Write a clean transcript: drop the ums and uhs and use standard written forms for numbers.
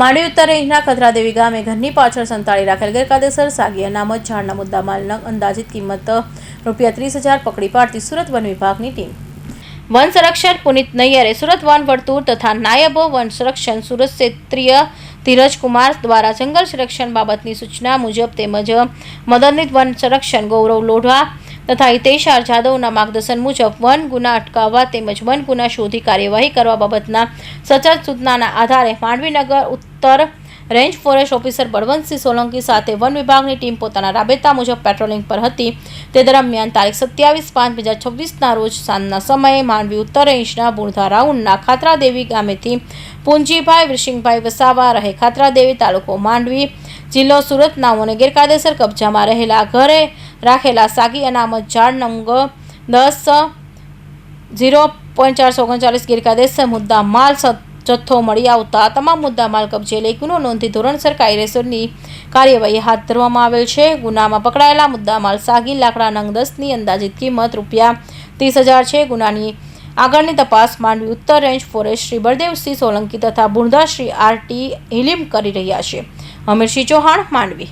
માંડવી ઉત્તર રેન્જના ખતરાદેવી ગામે ઘરની પાછળ સંતાડી રાખેલ ગેરકાયદેસર સાગી અનામત ઝાડના મુદ્દામાલ નંગ અંદાજિત કિંમત ₹30,000 પકડી પાડતી સુરત વન વિભાગની ટીમ. વન સંરક્ષક પુનિત નૈયરે સુરત વન વર્તુળ તથા નાયબ વન સંરક્ષક સુરત ક્ષેત્રીય ધીરજકુમાર દ્વારા જંગલ સંરક્ષણ બાબતની સૂચના મુજબ તેમજ મદદનીશ વન સંરક્ષક ગૌરવ લોઢા તથા હિતેશ જાદવના માર્ગદર્શન મુજબ વન ગુના અટકાવવા તેમજ વન ગુના શોધી કાર્યવાહી કરવા બાબતના સચોટ સૂચનાના આધારે માંડવી નગર ઉત્તર range forest officer Balwantsinh Solanki સાથે વન વિભાગની ટીમ પોતાના રાબેતા મુજબ પેટ્રોલિંગ પર હતી. તે દરમિયાન તારીખ 27/5/2026ના રોજ સાંજના સમયે માંડવી ઉત્તર રેન્જના બુણધા રાઉન્ડના ખાતરાદેવી ગામેથી પુંજીભાઈ વિરસિંહભાઈ વસાવા રહે ખાતરાદેવી તાલુકો માંડવી જિલ્લો સુરત નાઓને ગેરકાયદેસર કબજામાં રહેલા ઘરે રાખેલા સાગી અનામત ઝાડ નંગ 10/0.439 ગેરકાયદેસર મુદ્દા માલ જથ્થો મળી આવતા તમામ મુદ્દા માલ કબજે લઈ ગુનો નોંધી ધોરણસર કાયદેસરની કાર્યવાહી હાથ ધરવામાં આવેલ છે. ગુનામાં પકડાયેલા મુદ્દા માલ સાગી લાકડા નંગ 10ની અંદાજિત કિંમત ₹30,000 છે. ગુનાની આગળની તપાસ માંડવી ઉત્તર રેન્જ ફોરેસ્ટ શ્રી બળદેવસિંહ સોલંકી તથા બુણધા શ્રી RT હિલીમ કરી રહ્યા છે. અમીરસિંહ ચૌહાણ, માંડવી.